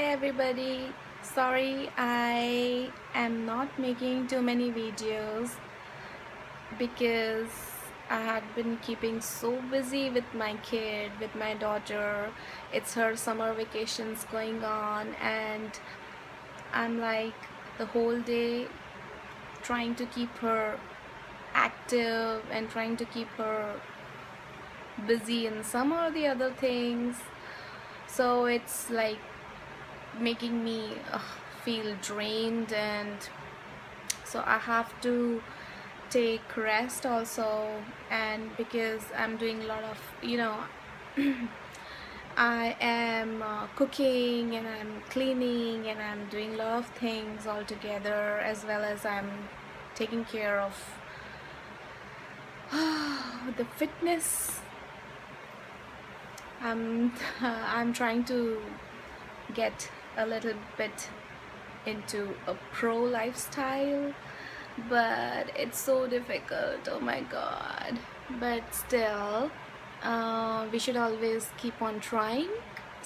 everybody. Sorry, I am not making too many videos because I had been keeping so busy with my kid, with my daughter. It's her summer vacations going on, and I'm like the whole day trying to keep her active and trying to keep her busy in some or the other things. So it's like making me feel drained, and so I have to take rest also. And because I'm doing a lot of I am cooking and I'm cleaning and I'm doing a lot of things all together, as well as I'm taking care of the fitness. I'm trying to get a little bit into a pro lifestyle, but it's so difficult. Oh my god. But still, we should always keep on trying,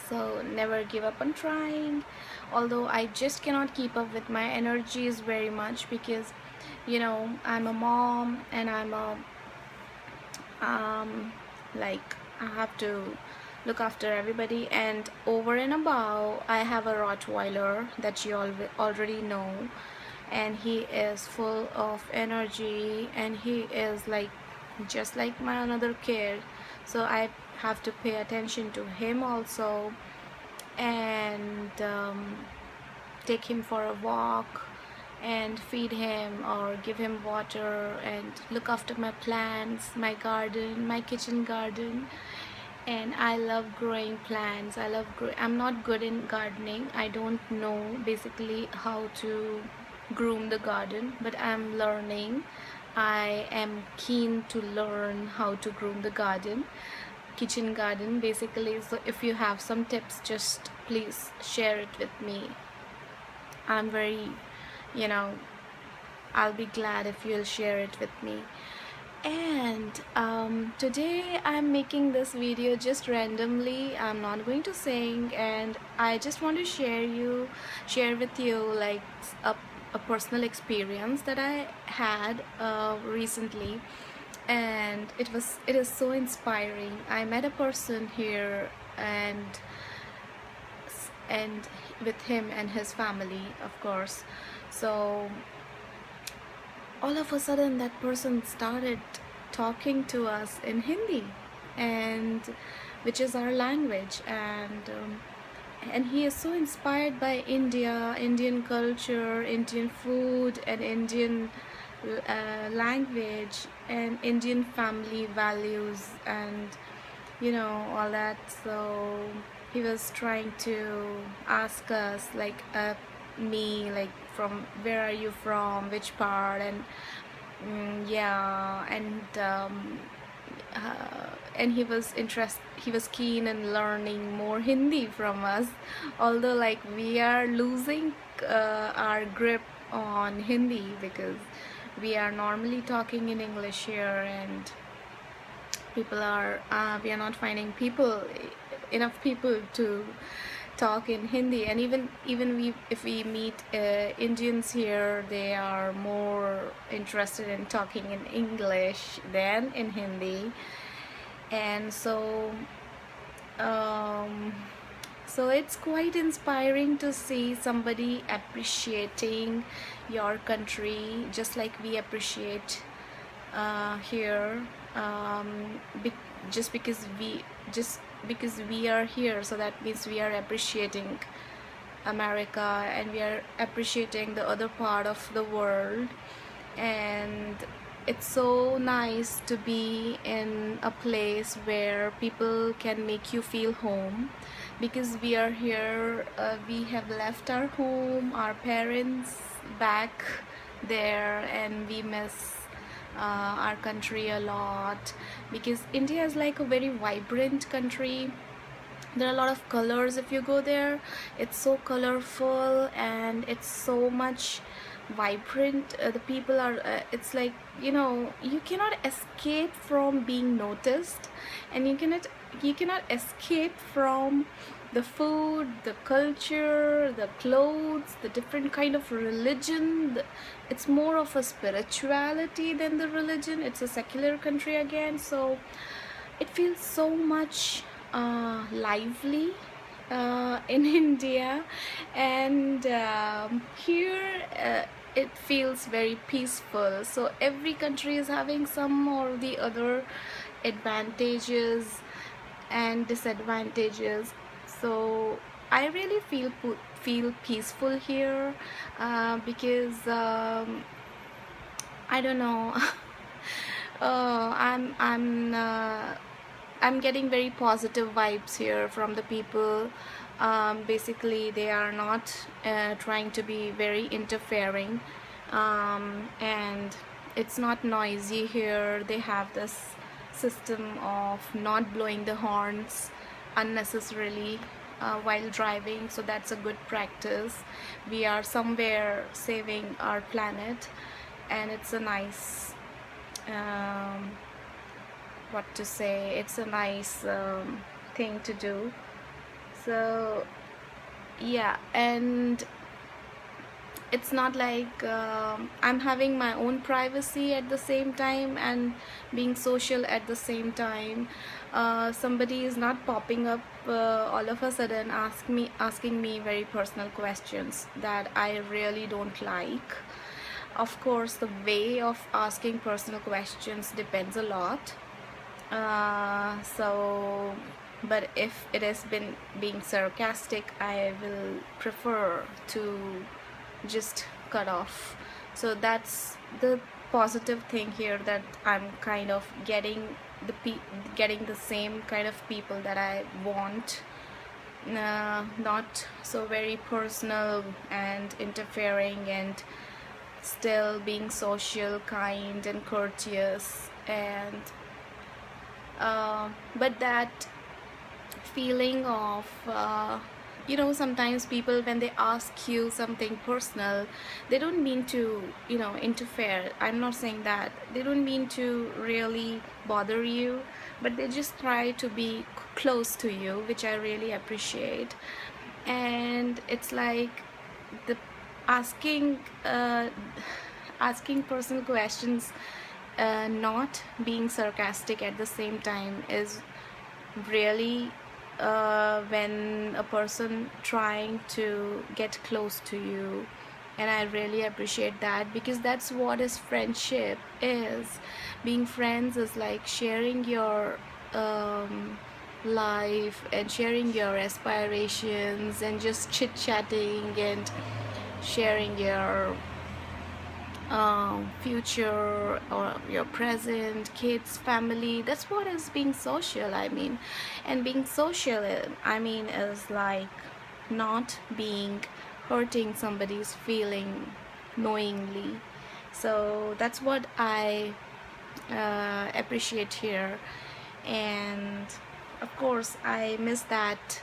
so never give up on trying. Although I just cannot keep up with my energies very much because I'm a mom and I'm a like I have to look after everybody, and over and above I have a Rottweiler that you all already know, and he is full of energy and he is like just like my another kid, so I have to pay attention to him also, and take him for a walk and feed him or give him water and look after my plants, my garden, my kitchen garden. And I love growing plants. I'm not good in gardening. I don't know basically how to groom the garden, but I'm learning. I am keen to learn how to groom the garden, kitchen garden basically. So if you have some tips, just please share it with me. I'm very, you know, I'll be glad if you'll share it with me. And today I'm making this video just randomly. I'm not going to sing, and I just want to share with you like a personal experience that I had recently, and it is so inspiring. I met a person here, and with him and his family, of course. So all of a sudden that person started talking to us in Hindi, and which is our language, and he is so inspired by Indian culture, Indian food, and Indian language, and Indian family values, and all that. So he was trying to ask us like me, like, from where are you from, which part, and yeah, and he was keen in learning more Hindi from us, although like we are losing our grip on Hindi because we are normally talking in English here, and we are not finding enough people to talk in Hindi. And even if we meet Indians here, they are more interested in talking in English than in Hindi. And so it's quite inspiring to see somebody appreciating your country just like we appreciate here, just because we are here, so that means we are appreciating America, and we are appreciating the other part of the world. And it's so nice to be in a place where people can make you feel home, because we are here, we have left our home, our parents back there, and we miss our country a lot, because India is like a very vibrant country. There are a lot of colors. If you go there, it's so colorful and it's so much vibrant. The people are it's like, you cannot escape from being noticed, and you cannot escape from the food, the culture, the clothes, the different kind of religion. It's more of a spirituality than the religion. It's a secular country again, so it feels so much lively in India. And here it feels very peaceful. So every country is having some or the other advantages and disadvantages. So I really feel peaceful here, because I don't know. I'm getting very positive vibes here from the people. Basically, they are not trying to be very interfering, and it's not noisy here. They have this system of not blowing the horns unnecessarily while driving, so that's a good practice. We are somewhere saving our planet, and it's a nice what to say, it's a nice thing to do. So yeah, and it's not like I'm having my own privacy at the same time and being social at the same time. Somebody is not popping up all of a sudden asking me very personal questions that I really don't like. Of course, the way of asking personal questions depends a lot. So but if it has been being sarcastic, I will prefer to just cut off. So that's the positive thing here, that I'm kind of getting the same kind of people that I want. Not so very personal and interfering, and still being social, kind and courteous. And but that feeling of sometimes people, when they ask you something personal, they don't mean to interfere. I'm not saying that they don't mean to really bother you, but they just try to be close to you, which I really appreciate. And it's like the asking asking personal questions, not being sarcastic at the same time, is really when a person trying to get close to you. And I really appreciate that, because that's what is friendship is. Being friends is like sharing your life and sharing your aspirations and just chit-chatting and sharing your future or your present, kids, family. That's what is being social, I mean. And being social, I mean, is like not being hurting somebody's feeling knowingly. So that's what I appreciate here. And of course I miss that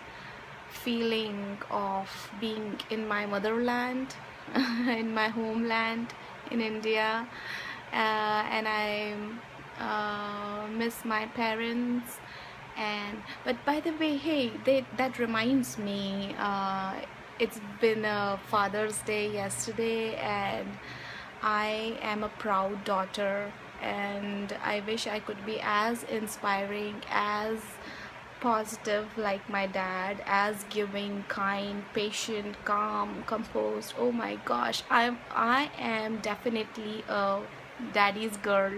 feeling of being in my motherland, in my homeland in India. And I miss my parents. And but by the way, hey, that reminds me, it's been a Father's Day yesterday, and I am a proud daughter, and I wish I could be as inspiring, as positive like my dad, as giving, kind, patient, calm, composed. Oh my gosh, I am definitely a daddy's girl.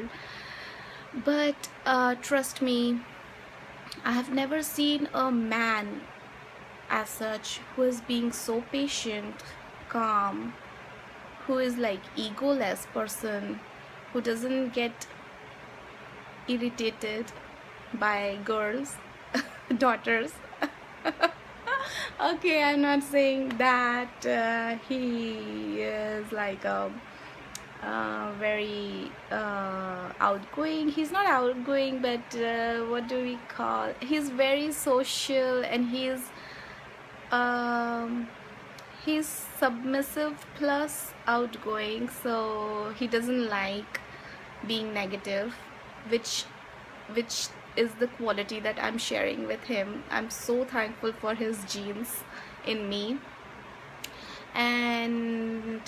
But trust me, I have never seen a man as such who is being so patient, calm, who is like egoless person, who doesn't get irritated by girls, daughters. Okay, I'm not saying that he is like a very outgoing. He's not outgoing, but what do we call, he's very social, and he's submissive plus outgoing. So he doesn't like being negative, which is the quality that I'm sharing with him. I'm so thankful for his genes in me, and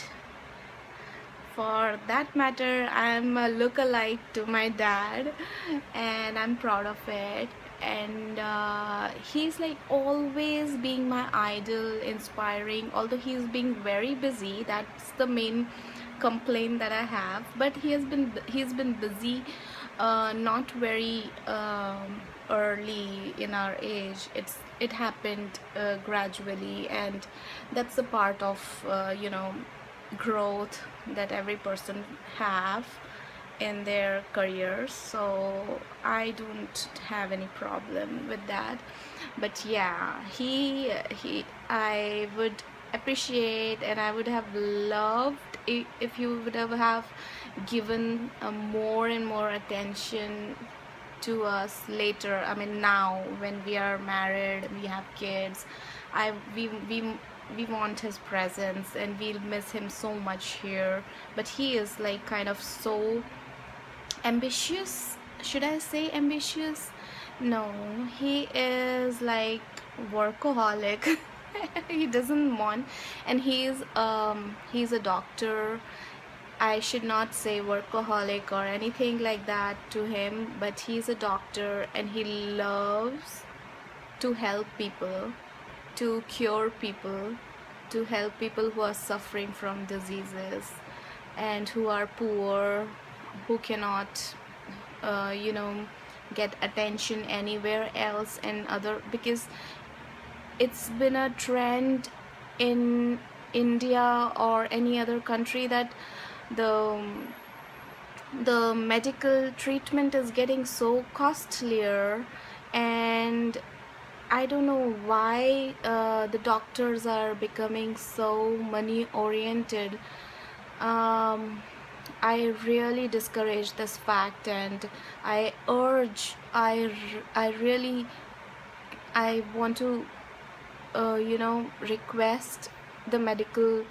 for that matter, I'm a look-alike to my dad, and I'm proud of it. And he's like always being my idol, inspiring. Although he's being very busy, that's the main complaint that I have. But he's been busy, not very early in our age. It happened gradually, and that's a part of growth that every person have in their careers. So I don't have any problem with that. But yeah, he I would appreciate, and I would have loved if you would have given more and more attention to us later. I mean, now when we are married, we have kids, I we want his presence, and we'll miss him so much here. But he is like kind of so ambitious. Should I say ambitious? No, he is like workaholic. He doesn't want, and he's a doctor. I should not say workaholic or anything like that to him, but he's a doctor and he loves to help people, to cure people, to help people who are suffering from diseases and who are poor, who cannot get attention anywhere else, and other, because it's been a trend in India or any other country that the the medical treatment is getting so costlier. And I don't know why the doctors are becoming so money oriented. I really discourage this fact, and I urge, I really, I want to request the medical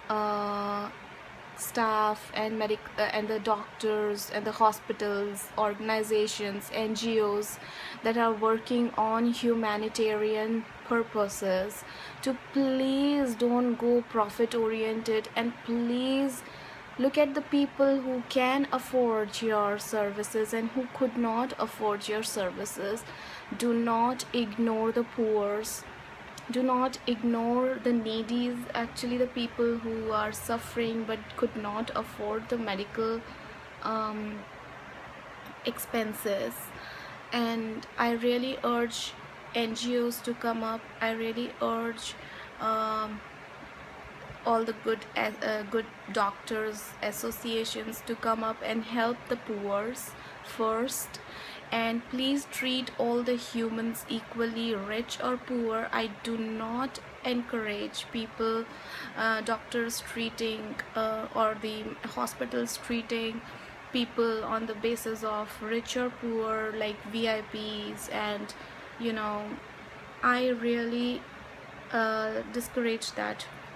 uh, staff and and the doctors and the hospitals, organizations, NGOs that are working on humanitarian purposes to please don't go profit oriented, and please look at the people who can afford your services and who could not afford your services. Do not ignore the poor, do not ignore the needies, actually the people who are suffering but could not afford the medical expenses. And I really urge NGOs to come up. I really urge all the good doctors associations to come up and help the poor first. And please treat all the humans equally, rich or poor. I do not encourage people, doctors treating or the hospitals treating people on the basis of rich or poor, like VIPs. And I really discourage that.